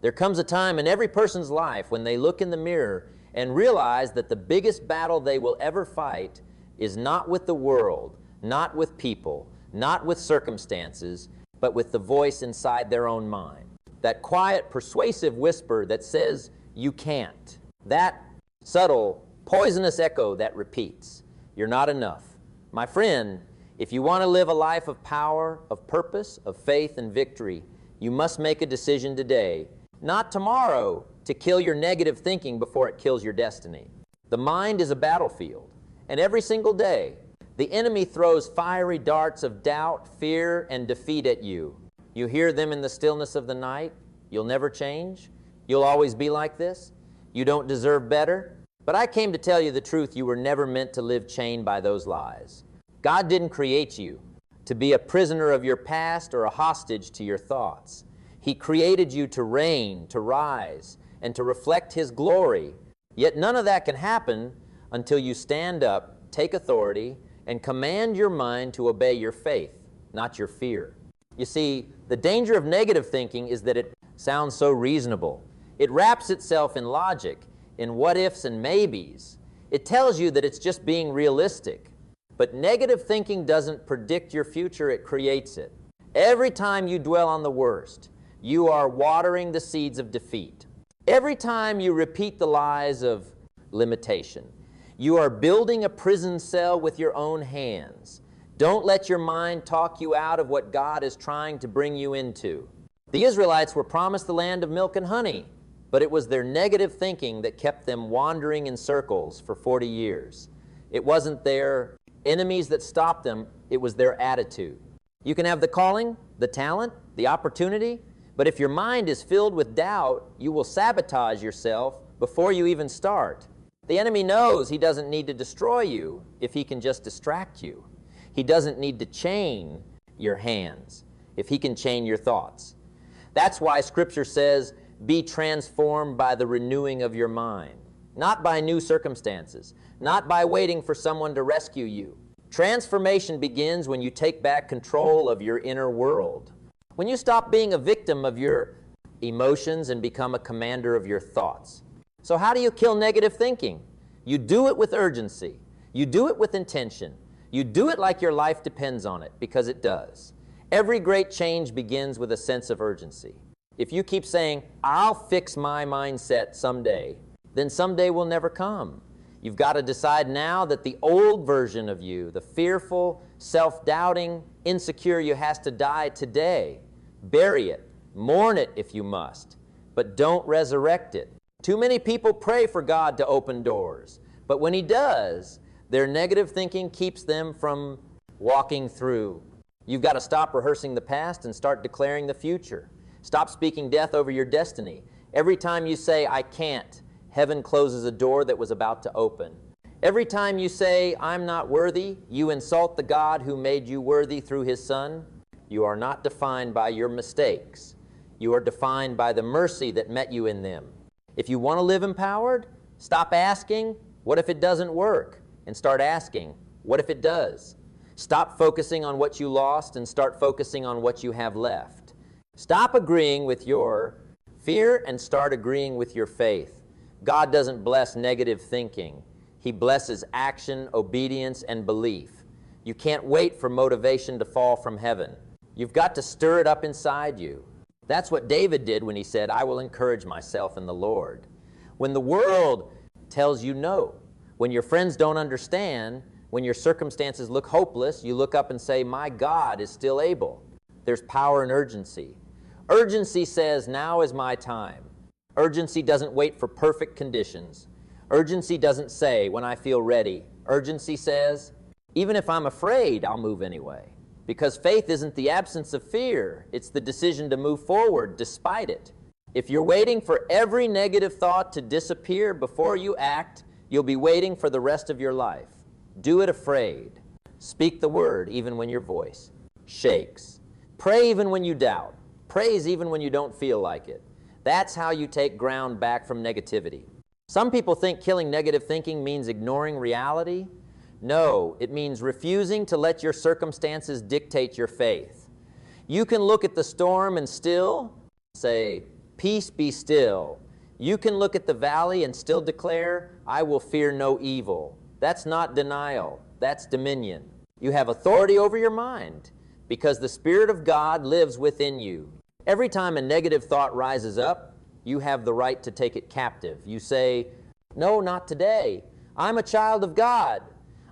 There comes a time in every person's life when they look in the mirror and realize that the biggest battle they will ever fight is not with the world, not with people, not with circumstances, but with the voice inside their own mind. That quiet, persuasive whisper that says, you can't. That subtle, poisonous echo that repeats, you're not enough. My friend, if you want to live a life of power, of purpose, of faith and victory, you must make a decision today, not tomorrow, to kill your negative thinking before it kills your destiny. The mind is a battlefield, and every single day, the enemy throws fiery darts of doubt, fear, and defeat at you. You hear them in the stillness of the night. You'll never change. You'll always be like this. You don't deserve better. But I came to tell you the truth. You were never meant to live chained by those lies. God didn't create you to be a prisoner of your past or a hostage to your thoughts. He created you to reign, to rise, and to reflect His glory. Yet none of that can happen until you stand up, take authority, and command your mind to obey your faith, not your fear. You see, the danger of negative thinking is that it sounds so reasonable. It wraps itself in logic, in what-ifs and maybes. It tells you that it's just being realistic. But negative thinking doesn't predict your future, it creates it. Every time you dwell on the worst, you are watering the seeds of defeat. Every time you repeat the lies of limitation, you are building a prison cell with your own hands. Don't let your mind talk you out of what God is trying to bring you into. The Israelites were promised the land of milk and honey, but it was their negative thinking that kept them wandering in circles for 40 years. It wasn't their enemies that stopped them, it was their attitude. You can have the calling, the talent, the opportunity, but if your mind is filled with doubt, you will sabotage yourself before you even start. The enemy knows he doesn't need to destroy you if he can just distract you. He doesn't need to chain your hands if he can chain your thoughts. That's why Scripture says, be transformed by the renewing of your mind. Not by new circumstances, not by waiting for someone to rescue you. Transformation begins when you take back control of your inner world. When you stop being a victim of your emotions and become a commander of your thoughts. So how do you kill negative thinking? You do it with urgency. You do it with intention. You do it like your life depends on it, because it does. Every great change begins with a sense of urgency. If you keep saying, I'll fix my mindset someday, then someday will never come. You've got to decide now that the old version of you, the fearful, self-doubting, insecure you, has to die today. Bury it. Mourn it if you must. But don't resurrect it. Too many people pray for God to open doors. But when He does, their negative thinking keeps them from walking through. You've got to stop rehearsing the past and start declaring the future. Stop speaking death over your destiny. Every time you say, I can't, heaven closes a door that was about to open. Every time you say, I'm not worthy, you insult the God who made you worthy through His Son. You are not defined by your mistakes. You are defined by the mercy that met you in them. If you want to live empowered, stop asking, what if it doesn't work? And start asking, what if it does? Stop focusing on what you lost and start focusing on what you have left. Stop agreeing with your fear and start agreeing with your faith. God doesn't bless negative thinking. He blesses action, obedience, and belief. You can't wait for motivation to fall from heaven. You've got to stir it up inside you. That's what David did when he said, I will encourage myself in the Lord. When the world tells you no, when your friends don't understand, when your circumstances look hopeless, you look up and say, my God is still able. There's power and urgency. Urgency says, now is my time. Urgency doesn't wait for perfect conditions. Urgency doesn't say, when I feel ready. Urgency says, even if I'm afraid, I'll move anyway. Because faith isn't the absence of fear. It's the decision to move forward despite it. If you're waiting for every negative thought to disappear before you act, you'll be waiting for the rest of your life. Do it afraid. Speak the word even when your voice shakes. Pray even when you doubt. Praise even when you don't feel like it. That's how you take ground back from negativity. Some people think killing negative thinking means ignoring reality. No, it means refusing to let your circumstances dictate your faith. You can look at the storm and still say, Peace be still. You can look at the valley and still declare, I will fear no evil. That's not denial. That's dominion. You have authority over your mind because the Spirit of God lives within you. Every time a negative thought rises up, you have the right to take it captive. You say, no, not today. I'm a child of God.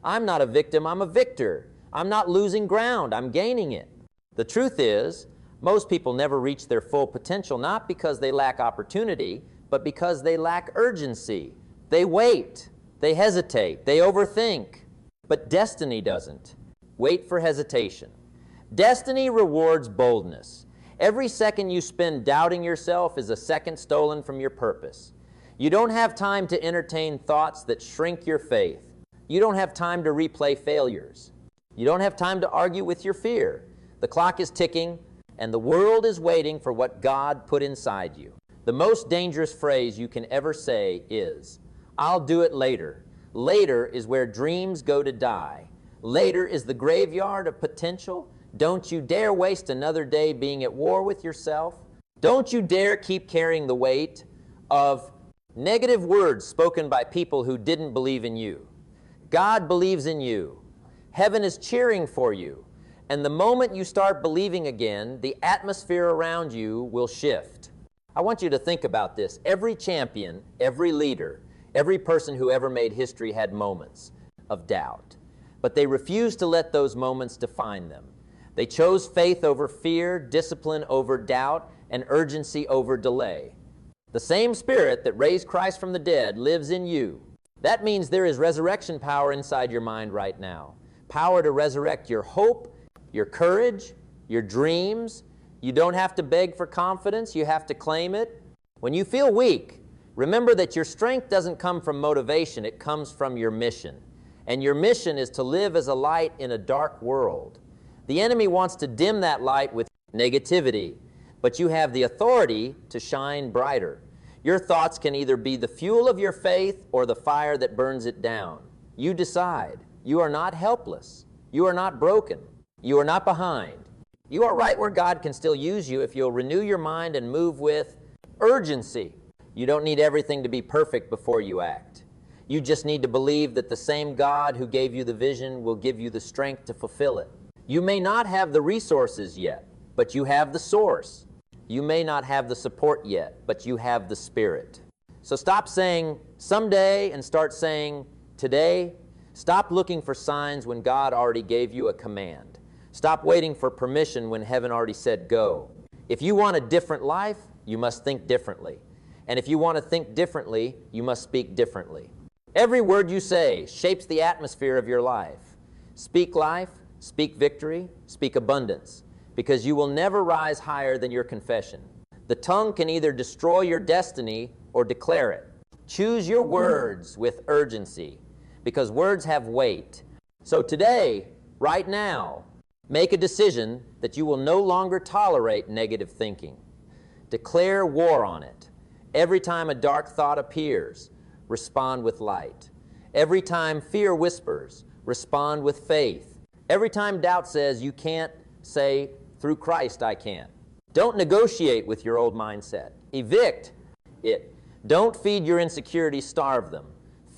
I'm not a victim, I'm a victor. I'm not losing ground, I'm gaining it. The truth is, most people never reach their full potential, not because they lack opportunity, but because they lack urgency. They wait, they hesitate, they overthink. But destiny doesn't. Wait for hesitation. Destiny rewards boldness. Every second you spend doubting yourself is a second stolen from your purpose. You don't have time to entertain thoughts that shrink your faith. You don't have time to replay failures. You don't have time to argue with your fear. The clock is ticking, and the world is waiting for what God put inside you. The most dangerous phrase you can ever say is, I'll do it later. Later is where dreams go to die. Later is the graveyard of potential. Don't you dare waste another day being at war with yourself. Don't you dare keep carrying the weight of negative words spoken by people who didn't believe in you. God believes in you. Heaven is cheering for you. And the moment you start believing again, the atmosphere around you will shift. I want you to think about this. Every champion, every leader, every person who ever made history had moments of doubt. But they refused to let those moments define them. They chose faith over fear, discipline over doubt, and urgency over delay. The same Spirit that raised Christ from the dead lives in you. That means there is resurrection power inside your mind right now. Power to resurrect your hope, your courage, your dreams. You don't have to beg for confidence, you have to claim it. When you feel weak, remember that your strength doesn't come from motivation, it comes from your mission. And your mission is to live as a light in a dark world. The enemy wants to dim that light with negativity, but you have the authority to shine brighter. Your thoughts can either be the fuel of your faith or the fire that burns it down. You decide. You are not helpless. You are not broken. You are not behind. You are right where God can still use you if you'll renew your mind and move with urgency. You don't need everything to be perfect before you act. You just need to believe that the same God who gave you the vision will give you the strength to fulfill it. You may not have the resources yet, but you have the source. You may not have the support yet, but you have the Spirit. So stop saying someday and start saying today. Stop looking for signs when God already gave you a command. Stop waiting for permission when heaven already said go. If you want a different life, you must think differently. And if you want to think differently, you must speak differently. Every word you say shapes the atmosphere of your life. Speak life, speak victory, speak abundance, because you will never rise higher than your confession. The tongue can either destroy your destiny or declare it. Choose your words with urgency, because words have weight. So today, right now, make a decision that you will no longer tolerate negative thinking. Declare war on it. Every time a dark thought appears, respond with light. Every time fear whispers, respond with faith. Every time doubt says you can't, say, through Christ I can. Don't negotiate with your old mindset. Evict it. Don't feed your insecurities, starve them.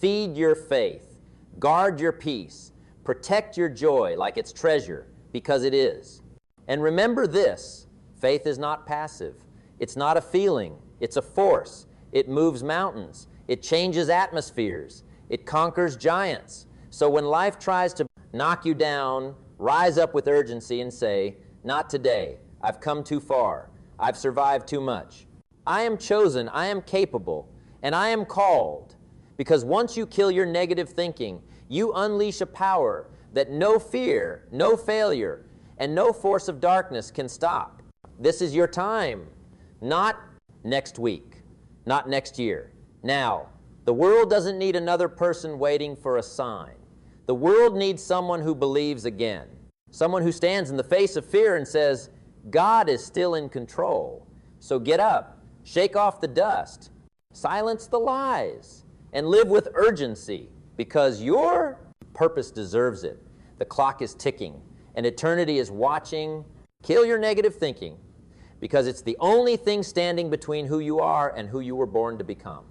Feed your faith. Guard your peace. Protect your joy like it's treasure, because it is. And remember this, faith is not passive. It's not a feeling. It's a force. It moves mountains. It changes atmospheres. It conquers giants. So when life tries to knock you down, rise up with urgency and say, not today. I've come too far. I've survived too much. I am chosen. I am capable. And I am called. Because once you kill your negative thinking, you unleash a power that no fear, no failure, and no force of darkness can stop. This is your time. Not next week. Not next year. Now, the world doesn't need another person waiting for a sign. The world needs someone who believes again. Someone who stands in the face of fear and says, God is still in control. So get up, shake off the dust, silence the lies, and live with urgency, because your purpose deserves it. The clock is ticking, and eternity is watching. Kill your negative thinking. because it's the only thing standing between who you are and who you were born to become.